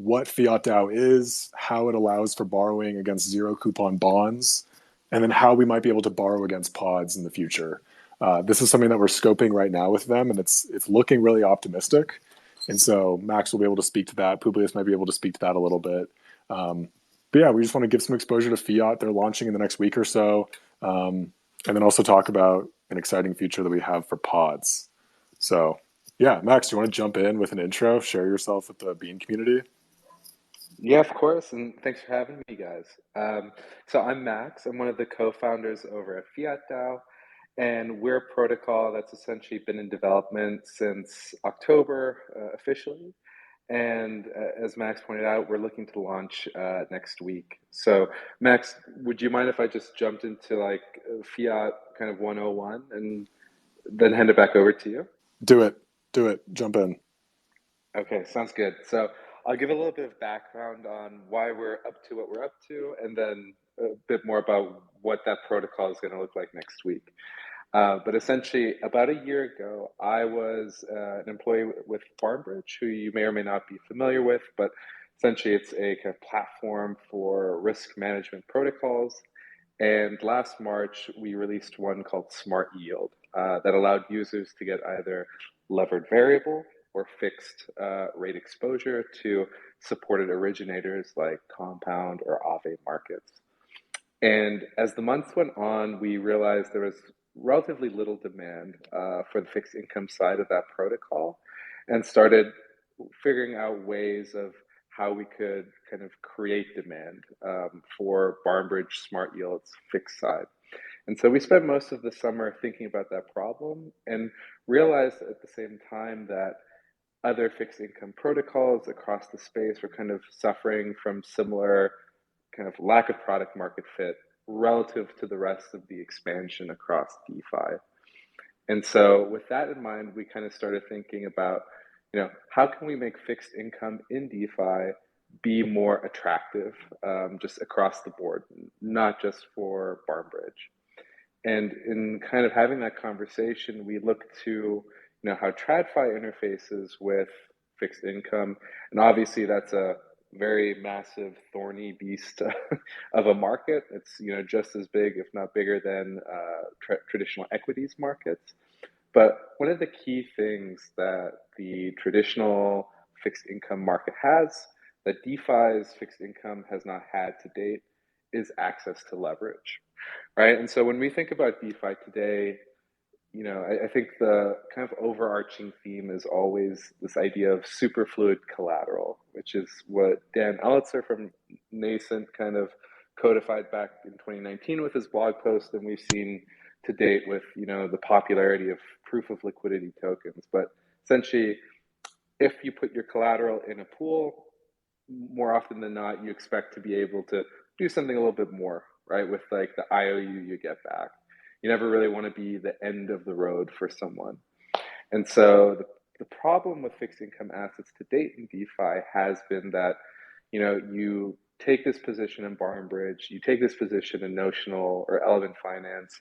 what FiatDAO is, how it allows for borrowing against zero coupon bonds, and then how we might be able to borrow against pods in the future. This is something that we're scoping right now with them, and it's looking really optimistic. And so Max will be able to speak to that. Publius might be able to speak to that a little bit. But yeah, we just want to give some exposure to Fiat. They're launching in the next week or so, and then also talk about an exciting future that we have for pods. So yeah, Max, do you want to jump in with an intro? Share yourself with the Bean community. Yeah, of course, and thanks for having me, guys. So I'm Max. I'm one of the co-founders over at FiatDAO, and we're a protocol that's essentially been in development since October officially. And as Max pointed out, we're looking to launch next week. So, Max, would you mind if I just jumped into like Fiat kind of 101 and then hand it back over to you? Do it. Do it. Jump in. Okay, sounds good. So I'll give a little bit of background on why we're up to what we're up to, and then a bit more about what that protocol is going to look like next week. But essentially, about a year ago, I was an employee with FarmBridge, who you may or may not be familiar with, but essentially it's a kind of platform for risk management protocols. And last March, we released one called Smart Yield that allowed users to get either levered variable or fixed rate exposure to supported originators like Compound or Aave markets. And as the months went on, we realized there was relatively little demand for the fixed income side of that protocol and started figuring out ways of how we could kind of create demand for Barnbridge Smart Yield's fixed side. And so we spent most of the summer thinking about that problem and realized at the same time that other fixed income protocols across the space were kind of suffering from similar kind of lack of product market fit relative to the rest of the expansion across DeFi. And so with that in mind, we kind of started thinking about, how can we make fixed income in DeFi be more attractive just across the board, not just for Barnbridge. And in kind of having that conversation, we look to, how TradFi interfaces with fixed income. And obviously that's a very massive, thorny beast of a market. It's, just as big, if not bigger than traditional equities markets. But one of the key things that the traditional fixed income market has that DeFi's fixed income has not had to date is access to leverage, right? And so when we think about DeFi today, I think the kind of overarching theme is always this idea of superfluid collateral, which is what Dan Elitzer from Nascent kind of codified back in 2019 with his blog post, and we've seen to date with the popularity of proof of liquidity tokens. But essentially, if you put your collateral in a pool, more often than not, you expect to be able to do something a little bit more, right? With like the IOU you get back. You never really want to be the end of the road for someone. And so the problem with fixed income assets to date in DeFi has been that, you take this position in Barnbridge, you take this position in Notional or Element Finance,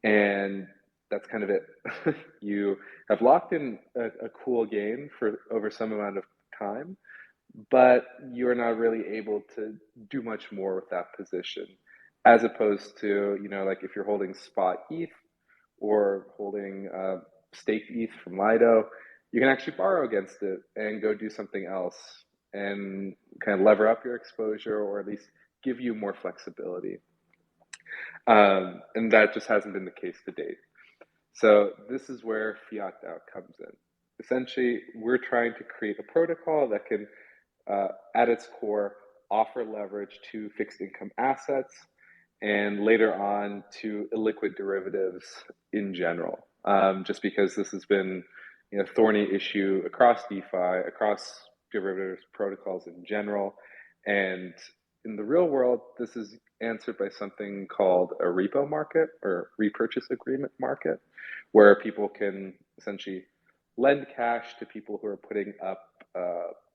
and that's kind of it. You have locked in a cool gain for over some amount of time, but you're not really able to do much more with that position, as opposed to, like if you're holding spot ETH or holding staked ETH from Lido, you can actually borrow against it and go do something else and kind of lever up your exposure or at least give you more flexibility. And that just hasn't been the case to date. So this is where FiatDAO comes in. Essentially, we're trying to create a protocol that can, at its core, offer leverage to fixed income assets and later on to illiquid derivatives in general. Just because this has been a thorny issue across DeFi, across derivatives protocols in general. And in the real world, this is answered by something called a repo market or repurchase agreement market, where people can essentially lend cash to people who are putting up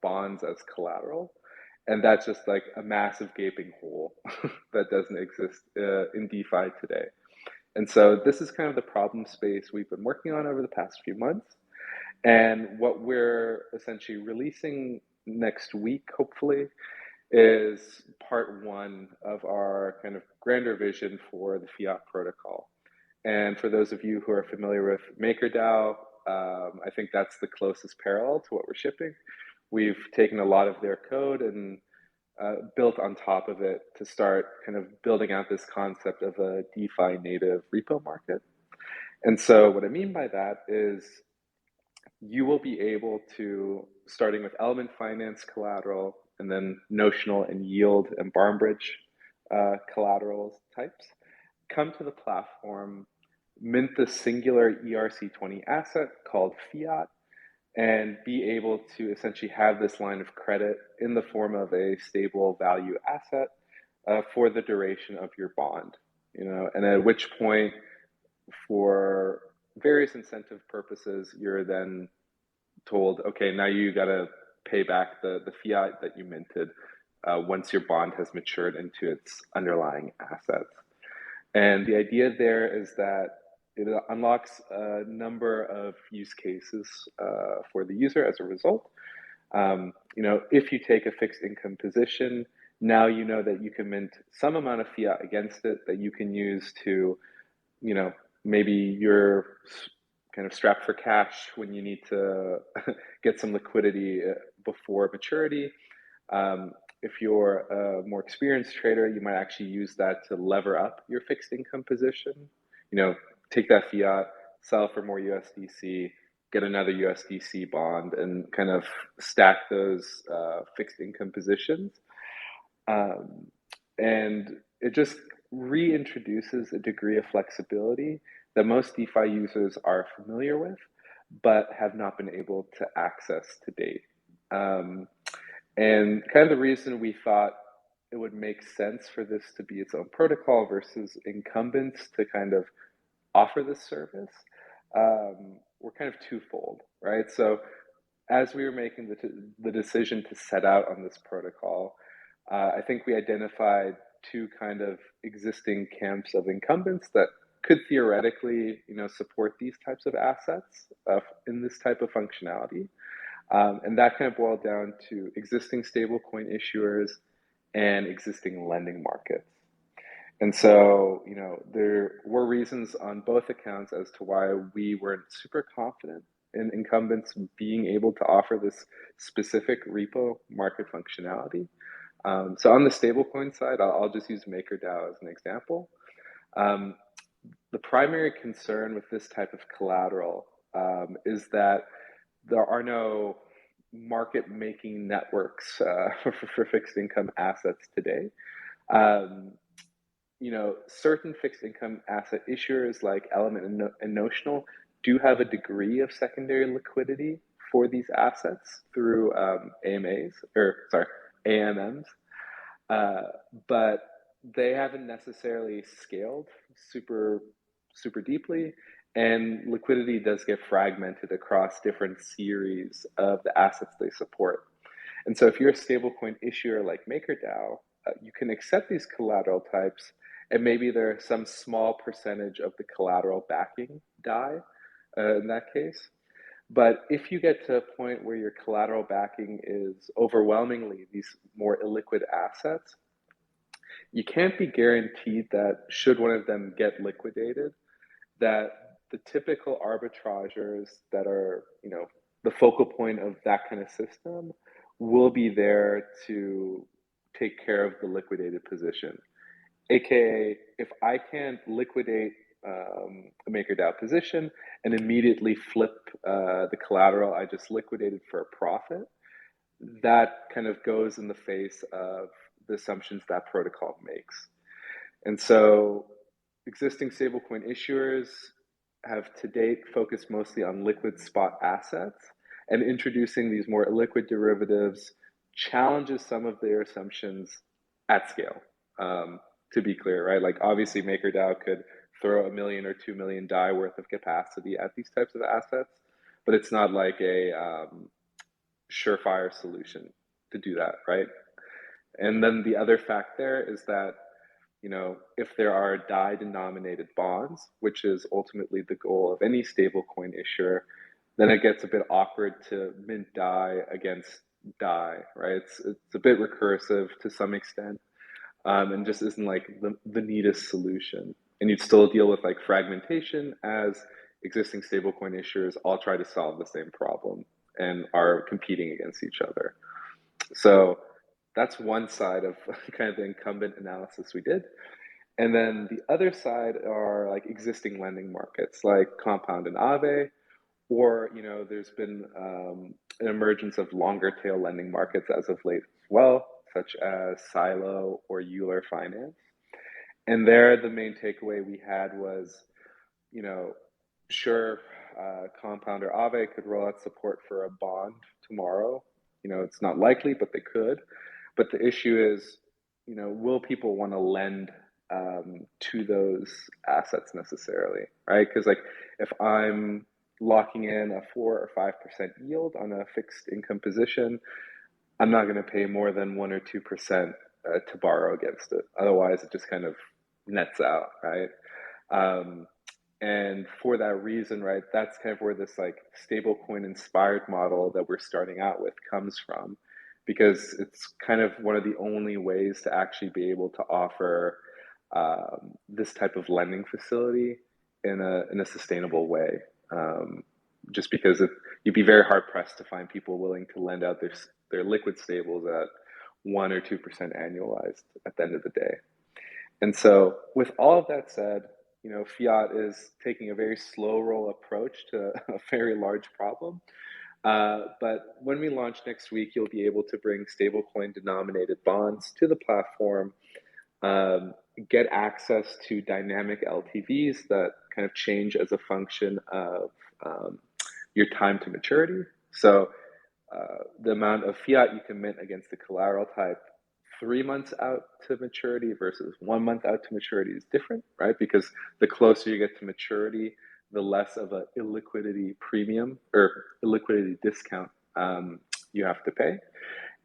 bonds as collateral. And that's just like a massive gaping hole that doesn't exist in DeFi today. And so this is kind of the problem space we've been working on over the past few months. And what we're essentially releasing next week, hopefully, is part one of our kind of grander vision for the Fiat protocol. And for those of you who are familiar with MakerDAO, I think that's the closest parallel to what we're shipping. We've taken a lot of their code and built on top of it to start kind of building out this concept of a DeFi native repo market. And so what I mean by that is you will be able to, starting with element finance collateral and then notional and yield and barn bridge collateral types, come to the platform, mint the singular ERC20 asset called Fiat, and be able to essentially have this line of credit in the form of a stable value asset for the duration of your bond. And at which point, for various incentive purposes, you're then told, okay, now you got to pay back the fiat that you minted once your bond has matured into its underlying assets. And the idea there is that it unlocks a number of use cases for the user as a result. If you take a fixed income position, now you know that you can mint some amount of fiat against it that you can use to, maybe you're kind of strapped for cash when you need to get some liquidity before maturity. If you're a more experienced trader, you might actually use that to lever up your fixed income position. Take that fiat, sell for more USDC, get another USDC bond, and kind of stack those fixed income positions. And it just reintroduces a degree of flexibility that most DeFi users are familiar with, but have not been able to access to date. And kind of the reason we thought it would make sense for this to be its own protocol versus incumbents to kind of offer this service were kind of twofold, right? So as we were making the decision to set out on this protocol, I think we identified two kind of existing camps of incumbents that could theoretically, support these types of assets in this type of functionality. And that kind of boiled down to existing stablecoin issuers and existing lending markets. And so, there were reasons on both accounts as to why we weren't super confident in incumbents being able to offer this specific repo market functionality. So on the stablecoin side, I'll just use MakerDAO as an example. The primary concern with this type of collateral is that there are no market-making networks for fixed income assets today. Certain fixed income asset issuers like Element and Notional do have a degree of secondary liquidity for these assets through AMMs, but they haven't necessarily scaled super deeply, and liquidity does get fragmented across different series of the assets they support. And so if you're a stablecoin issuer like MakerDAO, you can accept these collateral types, and maybe there's some small percentage of the collateral backing DAI in that case. But if you get to a point where your collateral backing is overwhelmingly these more illiquid assets, you can't be guaranteed that should one of them get liquidated, that the typical arbitrageurs that are, the focal point of that kind of system will be there to take care of the liquidated position. AKA, if I can't liquidate a MakerDAO position and immediately flip the collateral I just liquidated for a profit, that kind of goes in the face of the assumptions that protocol makes. And so existing stablecoin issuers have to date focused mostly on liquid spot assets, and introducing these more illiquid derivatives challenges some of their assumptions at scale. To be clear, right? Like obviously MakerDAO could throw 1 million or 2 million DAI worth of capacity at these types of assets, but it's not like a surefire solution to do that, right? And then the other fact there is that, if there are DAI denominated bonds, which is ultimately the goal of any stablecoin issuer, then it gets a bit awkward to mint DAI against die, right? It's a bit recursive to some extent, and just isn't like the neatest solution. And you'd still deal with like fragmentation as existing stablecoin issuers all try to solve the same problem and are competing against each other. So that's one side of kind of the incumbent analysis we did. And then the other side are like existing lending markets like Compound and Aave, or there's been an emergence of longer tail lending markets as of late as well, such as Silo or Euler Finance. And there, the main takeaway we had was, you know, sure, Compound or Aave could roll out support for a bond tomorrow. It's not likely, but they could. But the issue is, will people want to lend to those assets necessarily, right? Because like if I'm locking in a 4 or 5% yield on a fixed income position, I'm not going to pay more than 1 or 2% to borrow against it. Otherwise, it just kind of nets out, right? Um, and for that reason, right, that's kind of where this like stablecoin inspired model that we're starting out with comes from, because it's kind of one of the only ways to actually be able to offer this type of lending facility in a sustainable way. Um, just because you'd be very hard pressed to find people willing to lend out their liquid stables at 1 or 2% annualized at the end of the day. And so, with all of that said, Fiat is taking a very slow roll approach to a very large problem. But when we launch next week, you'll be able to bring stablecoin denominated bonds to the platform, um, get access to dynamic LTVs that kind of change as a function of um, your time to maturity. So the amount of fiat you can mint against the collateral type 3 months out to maturity versus 1 month out to maturity is different, right? Because the closer you get to maturity, the less of a illiquidity premium or illiquidity discount you have to pay.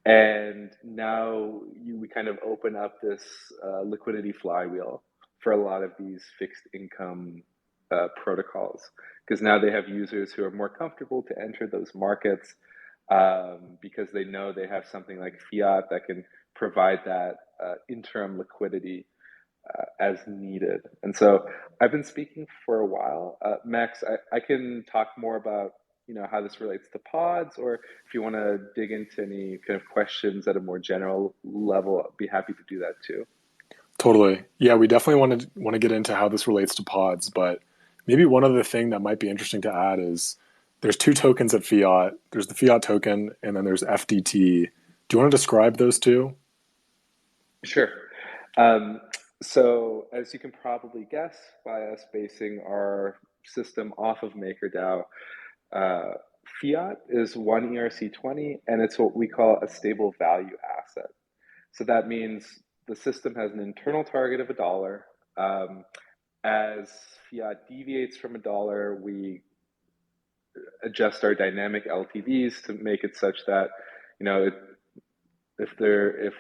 And now we kind of open up this liquidity flywheel for a lot of these fixed income protocols, because now they have users who are more comfortable to enter those markets because they know they have something like fiat that can provide that interim liquidity as needed. And so I've been speaking for a while. Max, I can talk more about how this relates to pods, or if you want to dig into any kind of questions at a more general level, I'd be happy to do that too. Totally. Yeah, we definitely want to get into how this relates to pods, but maybe one other thing that might be interesting to add is there's two tokens at Fiat. There's the Fiat token and then there's FDT. Do you want to describe those two? Sure. Um, so, as you can probably guess by us basing our system off of MakerDAO, uh, fiat is one ERC20, and it's what we call a stable value asset. So that means the system has an internal target of $1. As fiat deviates from $1, we adjust our dynamic LTVs to make it such that, you know, it, if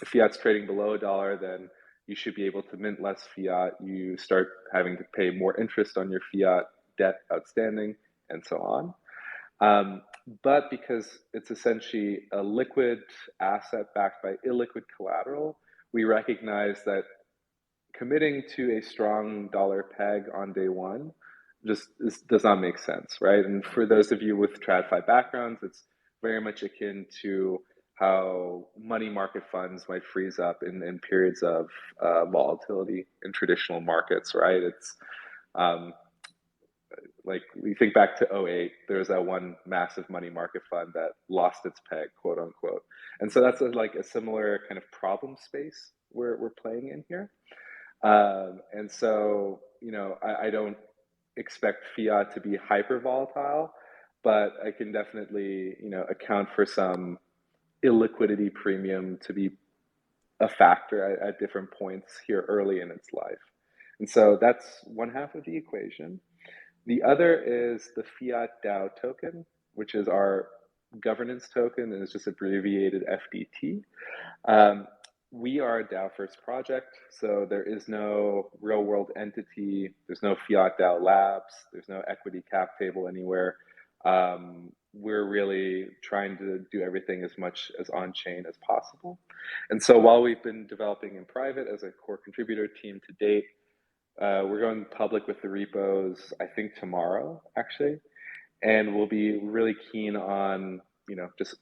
fiat's trading below $1, then you should be able to mint less fiat. You start having to pay more interest on your fiat debt outstanding, and so on. But because it's essentially a liquid asset backed by illiquid collateral, we recognize that committing to a strong dollar peg on day one does not make sense, right? And for those of you with TradFi backgrounds, it's very much akin to how money market funds might freeze up in periods of volatility in traditional markets, right? It's um, like we think back to '08, there was that one massive money market fund that lost its peg, quote unquote. And so that's like a similar kind of problem space we're playing in here. And so, I don't expect fiat to be hyper volatile, but I can definitely, account for some illiquidity premium to be a factor at different points here early in its life. And so that's one half of the equation. The other is the FiatDAO token, which is our governance token, and it's just abbreviated FDT. Um, we are a DAO first project, so there is no real world entity, there's no Fiat DAO labs, there's no equity cap table anywhere. we're really trying to do everything as much as on-chain as possible. And so while we've been developing in private as a core contributor team to date, we're going public with the repos, I think tomorrow, actually. And we'll be really keen on, just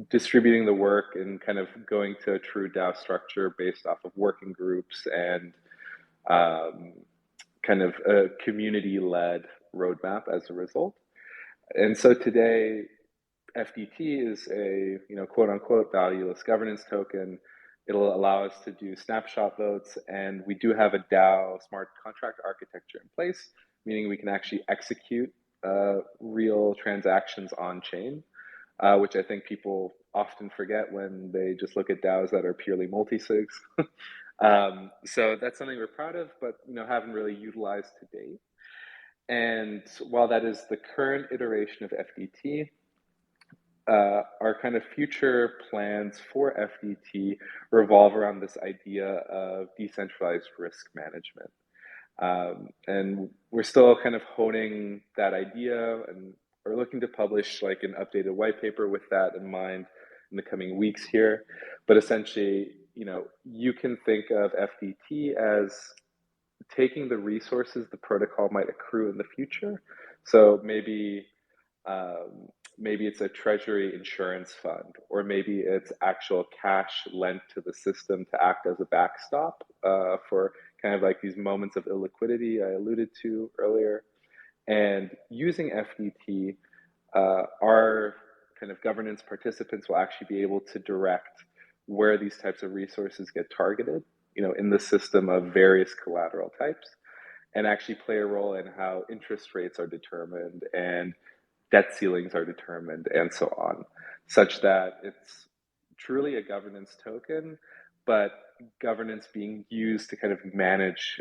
distributing the work and kind of going to a true DAO structure based off of working groups and um, kind of a community-led roadmap as a result. And so today, FDT is a quote unquote valueless governance token. It'll allow us to do snapshot votes, and we do have a DAO smart contract architecture in place, meaning we can actually execute real transactions on chain, which I think people often forget when they just look at DAOs that are purely multi-sigs. So that's something we're proud of, but haven't really utilized to date. And while that is the current iteration of FDT, our kind of future plans for FDT revolve around this idea of decentralized risk management. And we're still kind of honing that idea, and we're looking to publish like an updated white paper with that in mind in the coming weeks here. But essentially, you can think of FDT as taking the resources the protocol might accrue in the future. So maybe it's a treasury insurance fund, or maybe it's actual cash lent to the system to act as a backstop for kind of like these moments of illiquidity I alluded to earlier. And using FDT, our kind of governance participants will actually be able to direct where these types of resources get targeted, in the system of various collateral types, and actually play a role in how interest rates are determined and debt ceilings are determined, and so on, such that it's truly a governance token, but governance being used to kind of manage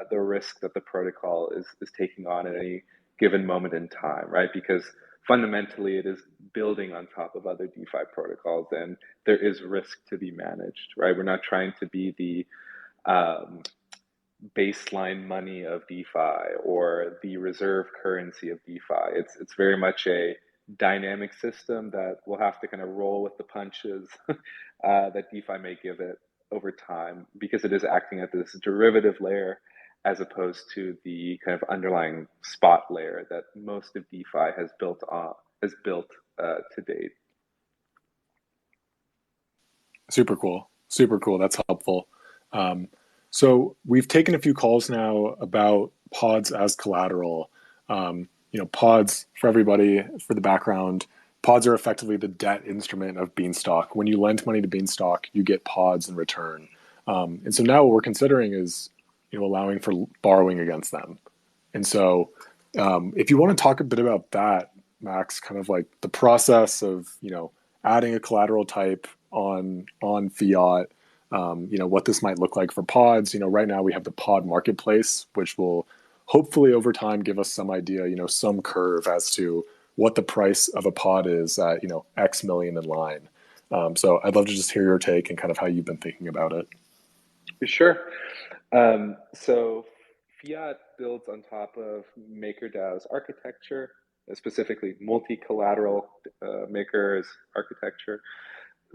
the risk that the protocol is taking on at any given moment in time, right? Because fundamentally it is building on top of other DeFi protocols, and there is risk to be managed, right? We're not trying to be the baseline money of DeFi or the reserve currency of DeFi. It's very much a dynamic system that will have to kind of roll with the punches that DeFi may give it over time, because it is acting at this derivative layer as opposed to the kind of underlying spot layer that most of DeFi has built to date. Super cool. Super cool. That's helpful. So we've taken a few calls now about pods as collateral. Pods, for everybody, for the background, pods are effectively the debt instrument of Beanstalk. When you lend money to Beanstalk, you get pods in return. And so now what we're considering is, allowing for borrowing against them. And so if you want to talk a bit about that, Max, kind of like the process of, adding a collateral type on Fiat, what this might look like for pods. Right now we have the pod marketplace, which will hopefully over time give us some idea, some curve as to what the price of a pod is at, X million in line. So I'd love to just hear your take and kind of how you've been thinking about it. Sure. So Fiat builds on top of MakerDAO's architecture, specifically multi-collateral Maker's architecture.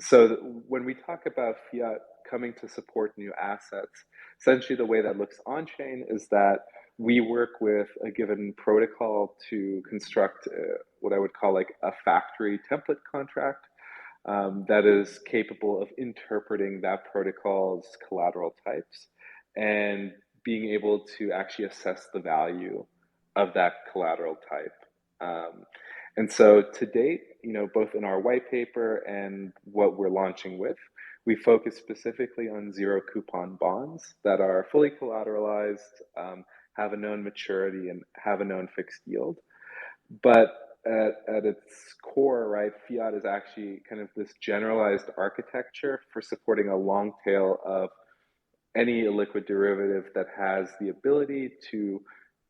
So when we talk about Fiat coming to support new assets, essentially the way that looks on-chain is that we work with a given protocol to construct what I would call like a factory template contract that is capable of interpreting that protocol's collateral types and being able to actually assess the value of that collateral type. And so to date, both in our white paper and what we're launching with, we focus specifically on zero coupon bonds that are fully collateralized, have a known maturity, and have a known fixed yield. But at its core, right, Fiat is actually kind of this generalized architecture for supporting a long tail of any illiquid derivative that has the ability to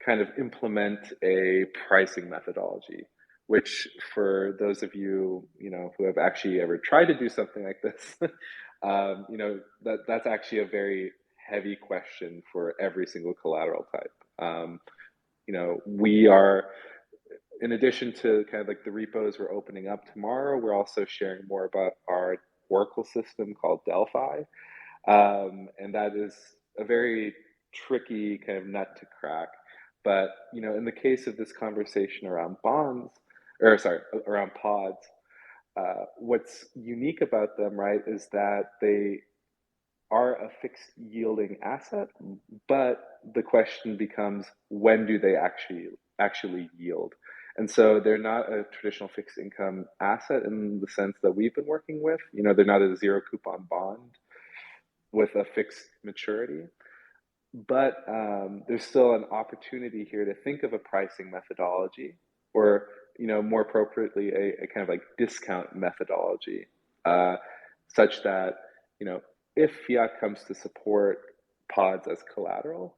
kind of implement a pricing methodology, which for those of you, who have actually ever tried to do something like this, that's actually a very heavy question for every single collateral type. We are in addition to kind of like the repos we're opening up tomorrow, we're also sharing more about our Oracle system called Delphi. And that is a very tricky kind of nut to crack. But, you know, in the case of this conversation around bonds, or sorry, around pods, what's unique about them, right, is that they are a fixed yielding asset, but the question becomes, when do they actually yield? And so they're not a traditional fixed income asset in the sense that we've been working with. You know, they're not a zero coupon bond with a fixed maturity, but there's still an opportunity here to think of a pricing methodology, or, you know, more appropriately, a kind of like discount methodology, uh, such that, you know, if fiat comes to support pods as collateral,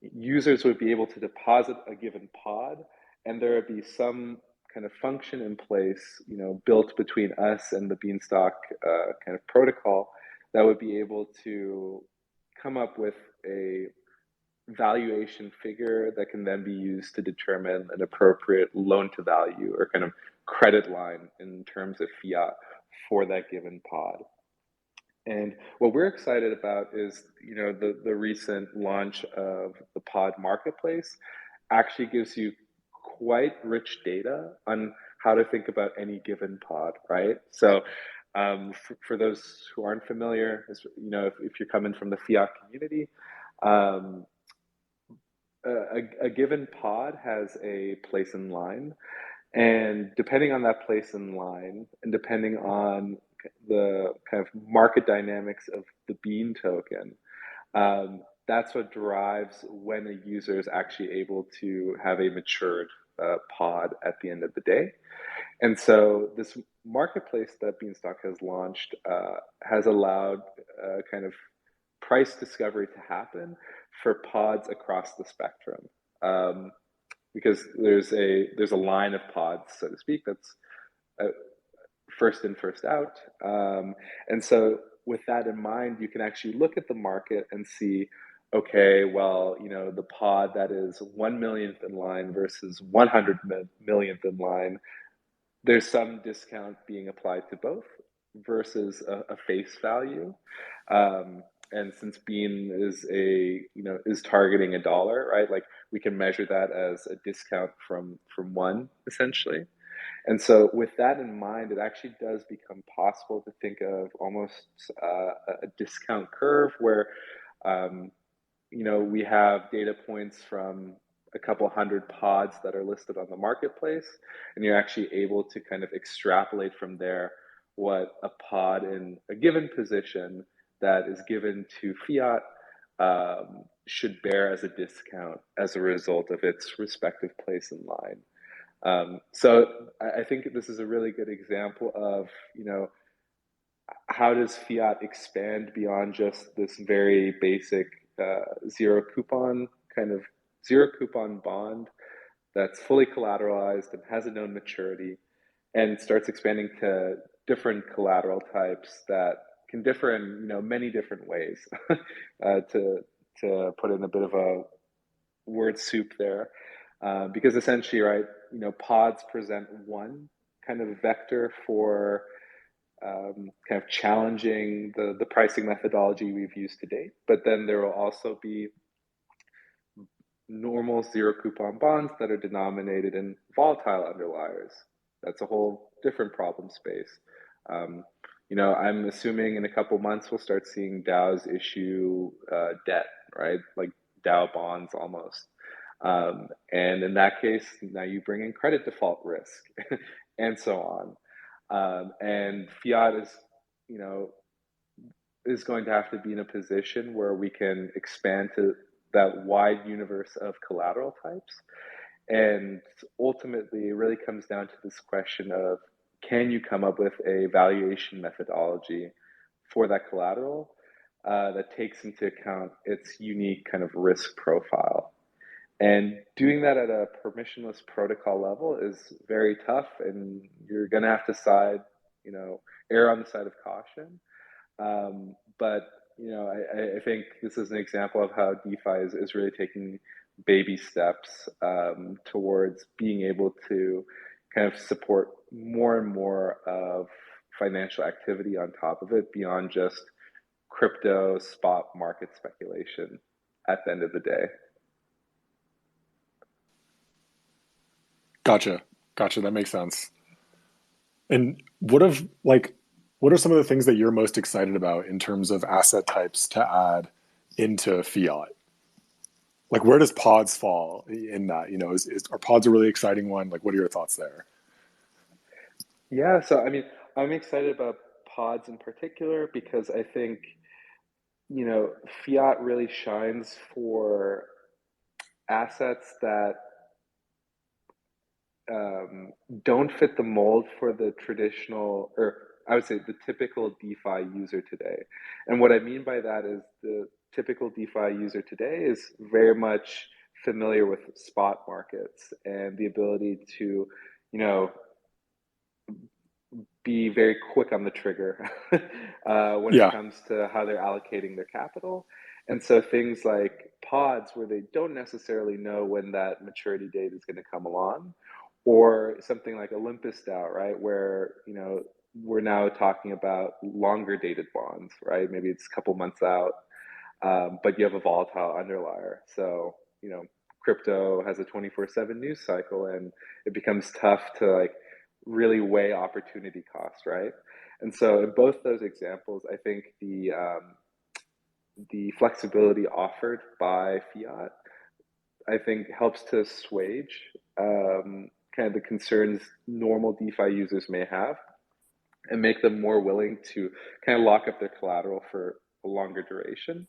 users would be able to deposit a given pod, and there would be some kind of function in place, you know, built between us and the Beanstalk kind of protocol that would be able to come up with a valuation figure that can then be used to determine an appropriate loan to value or kind of credit line in terms of fiat for that given pod. And what we're excited about is, you know, the recent launch of the pod marketplace actually gives you quite rich data on how to think about any given pod, right? So for those who aren't familiar, you know, if you're coming from the fiat community, um, a given pod has a place in line, and depending on that place in line, and depending on the kind of market dynamics of the Bean token, that's what drives when a user is actually able to have a matured pod at the end of the day. And so this marketplace that Beanstalk has launched has allowed kind of price discovery to happen for pods across the spectrum. Because there's a line of pods, so to speak, that's uh, first in, first out. And so with that in mind, you can actually look at the market and see, okay, well, you know, the pod that is 1 millionth in line versus 100 millionth in line, there's some discount being applied to both versus a face value. And since Bean is is targeting a dollar, right? Like we can measure that as a discount from one essentially. And so, with that in mind, it actually does become possible to think of almost a discount curve where, um, you know, we have data points from a couple hundred pods that are listed on the marketplace, and you're actually able to kind of extrapolate from there what a pod in a given position that is given to fiat should bear as a discount as a result of its respective place in line. So I think this is a really good example of, you know, how does fiat expand beyond just this very basic zero coupon kind of zero coupon bond that's fully collateralized and has a known maturity, and starts expanding to different collateral types that can differ in, you know, many different ways. To put in a bit of a word soup there, because essentially, right, you know, pods present one kind of vector for kind of challenging the pricing methodology we've used to date, but then there will also be normal zero coupon bonds that are denominated in volatile underliers. That's a whole different problem space. Um, you know, I'm assuming in a couple months we'll start seeing DAOs issue debt, right? Like DAO bonds almost. And in that case, now you bring in credit default risk and so on. And fiat is, you know, is going to have to be in a position where we can expand to that wide universe of collateral types. And ultimately, it really comes down to this question of, can you come up with a valuation methodology for that collateral that takes into account its unique kind of risk profile? And doing that at a permissionless protocol level is very tough, and you're going to have to you know, err on the side of caution. But you know, I think this is an example of how DeFi is really taking baby steps towards being able to kind of support more and more of financial activity on top of it beyond just crypto spot market speculation at the end of the day. Gotcha. Gotcha. That makes sense. And what are some of the things that you're most excited about in terms of asset types to add into fiat? Like where does pods fall in that? Are pods a really exciting one? Like what are your thoughts there? Yeah, so I mean, I'm excited about pods in particular because I think, fiat really shines for assets that don't fit the mold for the traditional, or I would say the typical DeFi user today. And what I mean by that is the typical DeFi user today is very much familiar with spot markets and the ability to, you know, be very quick on the trigger when it Yeah. comes to how they're allocating their capital. And so things like pods, where they don't necessarily know when that maturity date is going to come along, or something like Olympus DAO, right, where we're now talking about longer dated bonds, right? Maybe it's a couple months out, but you have a volatile underlier. So crypto has a 24/7 news cycle, and it becomes tough to like really weigh opportunity cost, right? And so in both those examples, I think the flexibility offered by fiat, I think, helps to assuage kind of the concerns normal DeFi users may have and make them more willing to kind of lock up their collateral for a longer duration.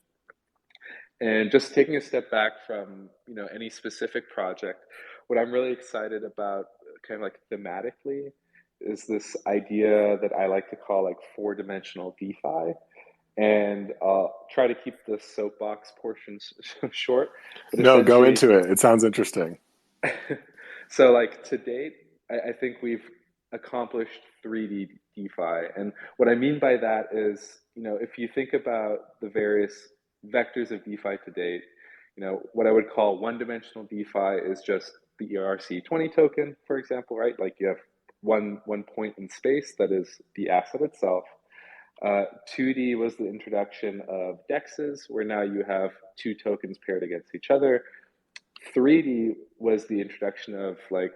And just taking a step back from any specific project, what I'm really excited about, kind of like thematically, is this idea that I like to call like four-dimensional DeFi. And I'll try to keep the soapbox portions short, but No, go essentially, into it. It sounds interesting. so like to date, I think we've accomplished 3D DeFi. And what I mean by that is, if you think about the various vectors of DeFi to date, what I would call one-dimensional DeFi is just the ERC20 token, for example, right? Like you have one point in space that is the asset itself. 2D was the introduction of DEXs, where now you have two tokens paired against each other. 3D was the introduction of like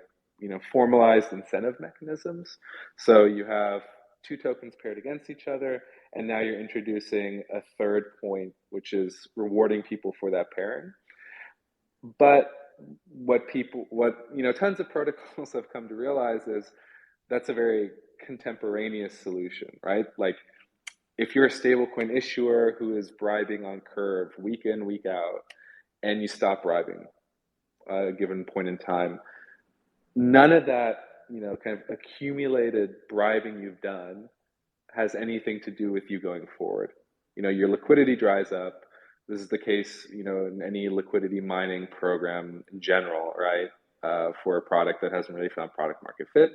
formalized incentive mechanisms. So you have two tokens paired against each other, and now you're introducing a third point, which is rewarding people for that pairing. But tons of protocols have come to realize is that's a very contemporaneous solution, right? Like if you're a stablecoin issuer who is bribing on Curve week in, week out, and you stop bribing at a given point in time, none of that, kind of accumulated bribing you've done has anything to do with you going forward. Your liquidity dries up. This is the case, in any liquidity mining program in general, right? For a product that hasn't really found product market fit.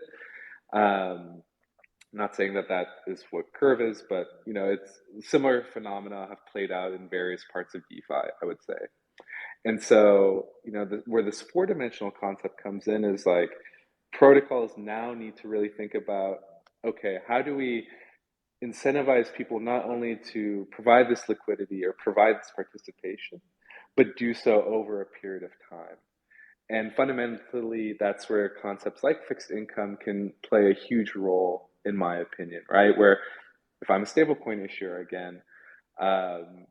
I'm not saying that that is what Curve is, but it's similar phenomena have played out in various parts of DeFi, I would say. And so, where this four-dimensional concept comes in is like protocols now need to really think about, okay, how do we incentivize people not only to provide this liquidity or provide this participation, but do so over a period of time. And fundamentally, that's where concepts like fixed income can play a huge role, in my opinion, right? Where if I'm a stablecoin issuer again, um,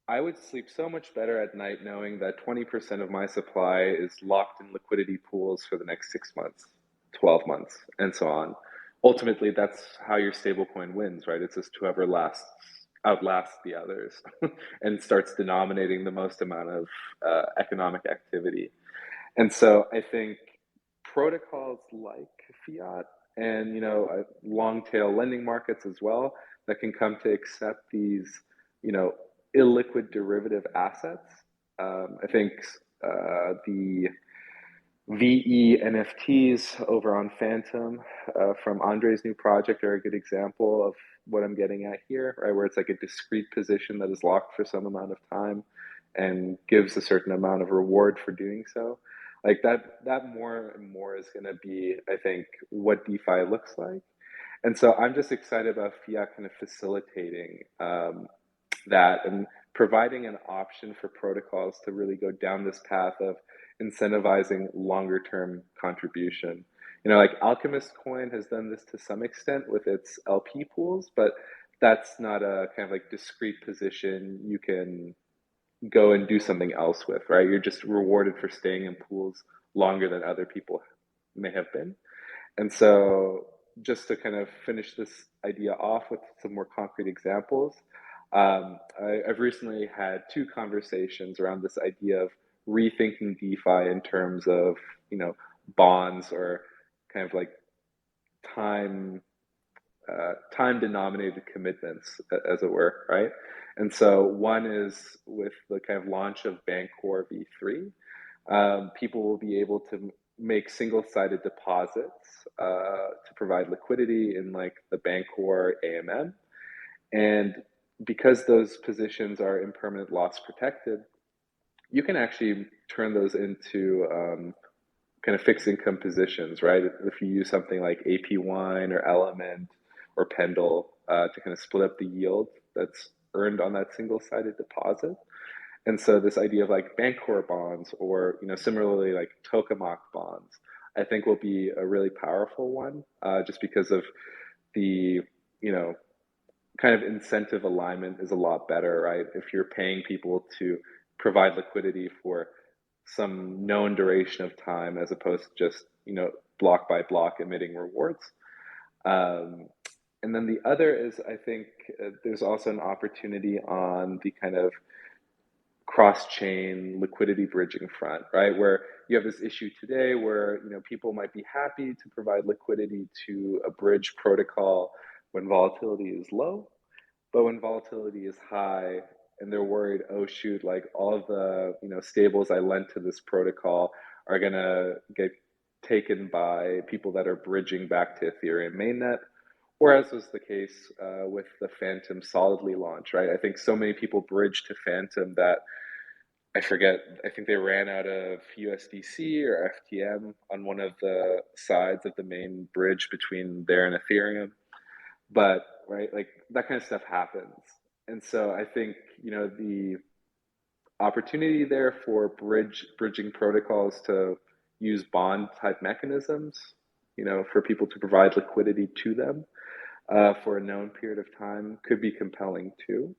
I would sleep so much better at night knowing that 20% of my supply is locked in liquidity pools for the next 6 months, 12 months, and so on. Ultimately, that's how your stablecoin wins, right? It's just whoever outlasts the others and starts denominating the most amount of economic activity. And so I think protocols like Fiat and long tail lending markets as well that can come to accept these you know illiquid derivative assets. I think the VE NFTs over on Phantom from Andre's new project are a good example of what I'm getting at here, right? Where it's like a discrete position that is locked for some amount of time. and gives a certain amount of reward for doing so. Like that more and more is going to be, I think, what DeFi looks like. And so I'm just excited about Fiat kind of facilitating that and providing an option for protocols to really go down this path of incentivizing longer term contribution. Like Alchemist Coin has done this to some extent with its LP pools, but that's not a kind of like discrete position you can go and do something else with, right? You're just rewarded for staying in pools longer than other people may have been. And so, just to kind of finish this idea off with some more concrete examples, I've recently had two conversations around this idea of rethinking DeFi in terms of, bonds or kind of like time time denominated commitments, as it were, right? And so one is with the kind of launch of Bancor V3, people will be able to make single-sided deposits to provide liquidity in like the Bancor AMM. And because those positions are impermanent loss protected, you can actually turn those into kind of fixed income positions, right? If you use something like AP Wine or Element or Pendle to kind of split up the yield that's earned on that single-sided deposit. And so this idea of like Bancor bonds or, similarly like tokamak bonds, I think will be a really powerful one just because of the, kind of incentive alignment is a lot better, right? If you're paying people to provide liquidity for some known duration of time as opposed to just, block by block emitting rewards. And then the other is, I think there's also an opportunity on the kind of cross-chain liquidity bridging front, right? Where you have this issue today where, people might be happy to provide liquidity to a bridge protocol when volatility is low, but when volatility is high and they're worried, oh shoot, like all of the, stables I lent to this protocol are gonna get taken by people that are bridging back to Ethereum mainnet, or as was the case with the Phantom Solidly launch, right? I think so many people bridged to Phantom that I think they ran out of USDC or FTM on one of the sides of the main bridge between there and Ethereum. But, right, like that kind of stuff happens. And so I think, the opportunity there for bridging protocols to use bond type mechanisms, for people to provide liquidity to them for a known period of time could be compelling too.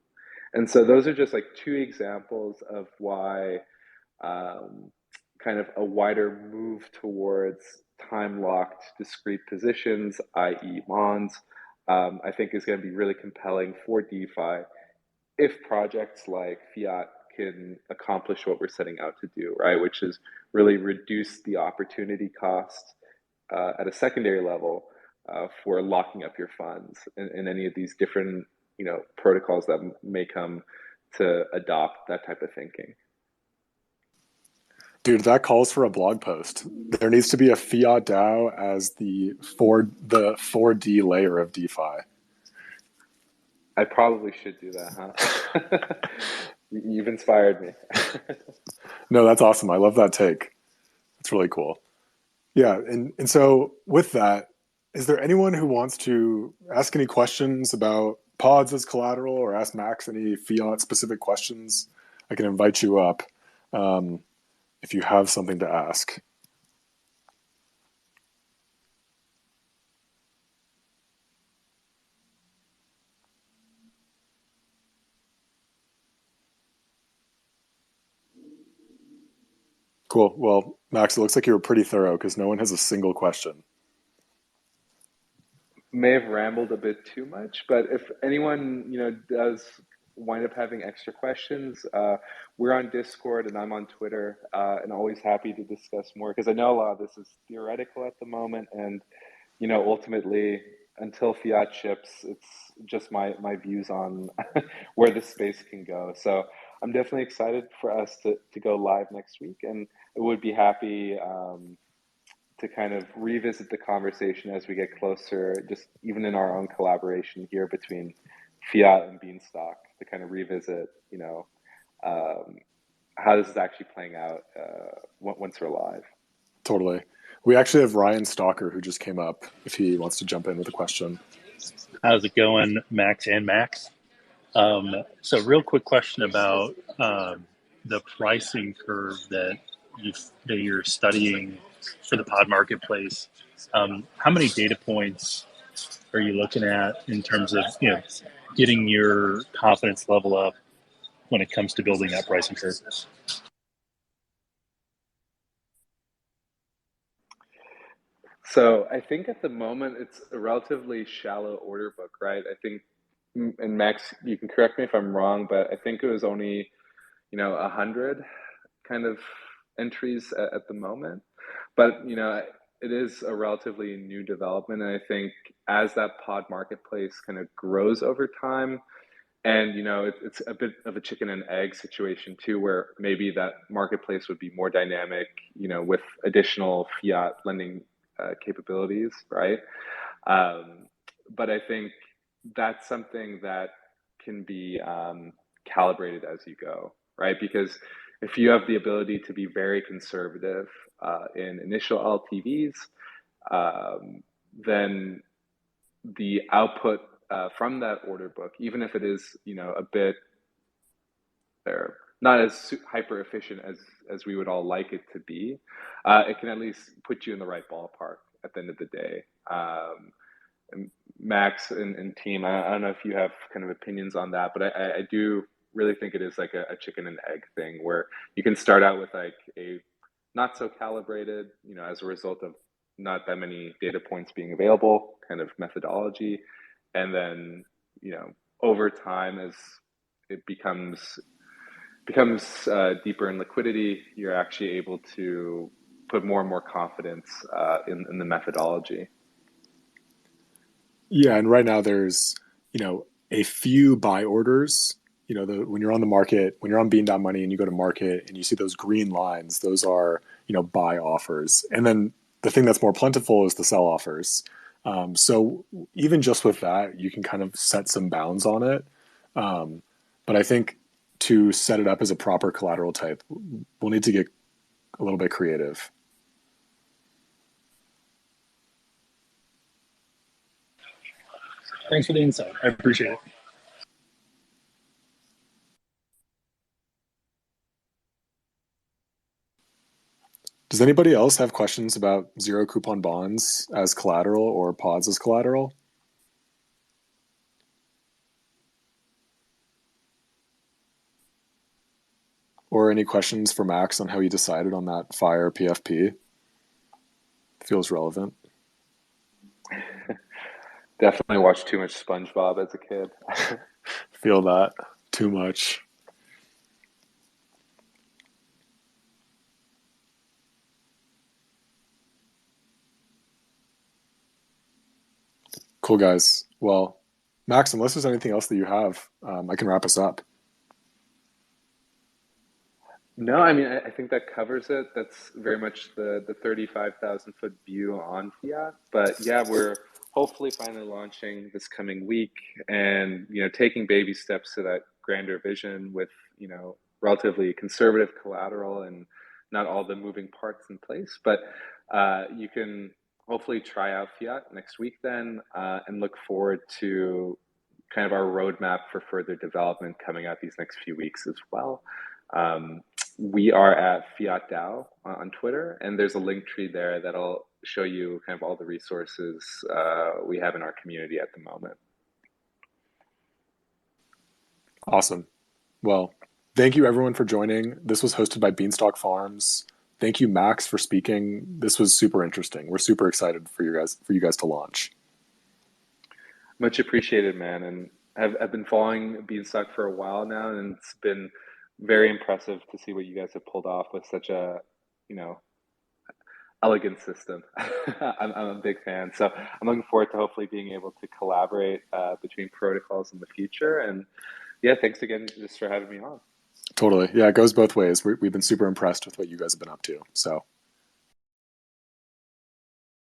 And so those are just like two examples of why kind of a wider move towards time locked discrete positions, i.e., bonds, I think is going to be really compelling for DeFi if projects like Fiat can accomplish what we're setting out to do, right? Which is really reduce the opportunity cost at a secondary level for locking up your funds in any of these different, protocols that may come to adopt that type of thinking. Dude, that calls for a blog post. There needs to be a FiatDAO as the 4D layer of DeFi. I probably should do that, huh? You've inspired me. No, that's awesome. I love that take. It's really cool. Yeah, and so with that, is there anyone who wants to ask any questions about pods as collateral or ask Max any Fiat specific questions? I can invite you up if you have something to ask. Cool. Well, Max, it looks like you were pretty thorough because no one has a single question. May have rambled a bit too much, but if anyone, does wind up having extra questions, we're on Discord and I'm on Twitter, and always happy to discuss more because I know a lot of this is theoretical at the moment, and ultimately, until Fiat ships, it's just my views on where the space can go. So I'm definitely excited for us to go live next week, and I would be happy to kind of revisit the conversation as we get closer, just even in our own collaboration here between Fiat and Beanstalk, to kind of revisit, how this is actually playing out once we're live. Totally. We actually have Ryan Stalker who just came up if he wants to jump in with a question. How's it going, Max and Max? So real quick question about the pricing curve that you're studying for the pod marketplace. How many data points are you looking at in terms of getting your confidence level up when it comes to building that pricing curve? So I think at the moment it's a relatively shallow order book, right? I think, and Max, you can correct me if I'm wrong, but I think it was only 100 kind of entries at the moment. But it is a relatively new development, and I think as that pod marketplace kind of grows over time, and it's a bit of a chicken and egg situation too, where maybe that marketplace would be more dynamic, with additional fiat lending capabilities, right? But I think that's something that can be calibrated as you go, right? Because if you have the ability to be very conservative in initial LTVs, then the output from that order book, even if it is, a bit there, not as hyper efficient as we would all like it to be, it can at least put you in the right ballpark at the end of the day. And Max and team, I don't know if you have kind of opinions on that, but I do really think it is like a chicken and egg thing where you can start out with like a not so calibrated, as a result of not that many data points being available kind of methodology. And then, over time, as it becomes deeper in liquidity, you're actually able to put more and more confidence in the methodology. Yeah, and right now there's, a few buy orders. When you're on the market, when you're on Bean.money and you go to market and you see those green lines, those are, buy offers. And then the thing that's more plentiful is the sell offers. So even just with that, you can kind of set some bounds on it. But I think to set it up as a proper collateral type, we'll need to get a little bit creative. Thanks for the insight. I appreciate it. Does anybody else have questions about zero coupon bonds as collateral or pods as collateral? Or any questions for Max on how he decided on that FIRE PFP? Feels relevant. Definitely watched too much SpongeBob as a kid. Feel that too much. Cool, guys. Well, Max, unless there's anything else that you have, I can wrap us up. No, I mean, I think that covers it. That's very much the 35,000 foot view on Fiat. But yeah, we're hopefully finally launching this coming week and, taking baby steps to that grander vision with, relatively conservative collateral and not all the moving parts in place. But you can hopefully try out Fiat next week then and look forward to kind of our roadmap for further development coming out these next few weeks as well. We are at FiatDAO on Twitter, and there's a link tree there that'll show you kind of all the resources we have in our community at the moment. Awesome. Well, thank you everyone for joining. This was hosted by Beanstalk Farms. Thank you, Max, for speaking. This was super interesting. We're super excited for you guys to launch. Much appreciated, man. And I've been following Beanstalk for a while now, and it's been very impressive to see what you guys have pulled off with such a, elegant system. I'm a big fan. So I'm looking forward to hopefully being able to collaborate between protocols in the future. And yeah, thanks again just for having me on. Totally. Yeah, it goes both ways. We've been super impressed with what you guys have been up to. So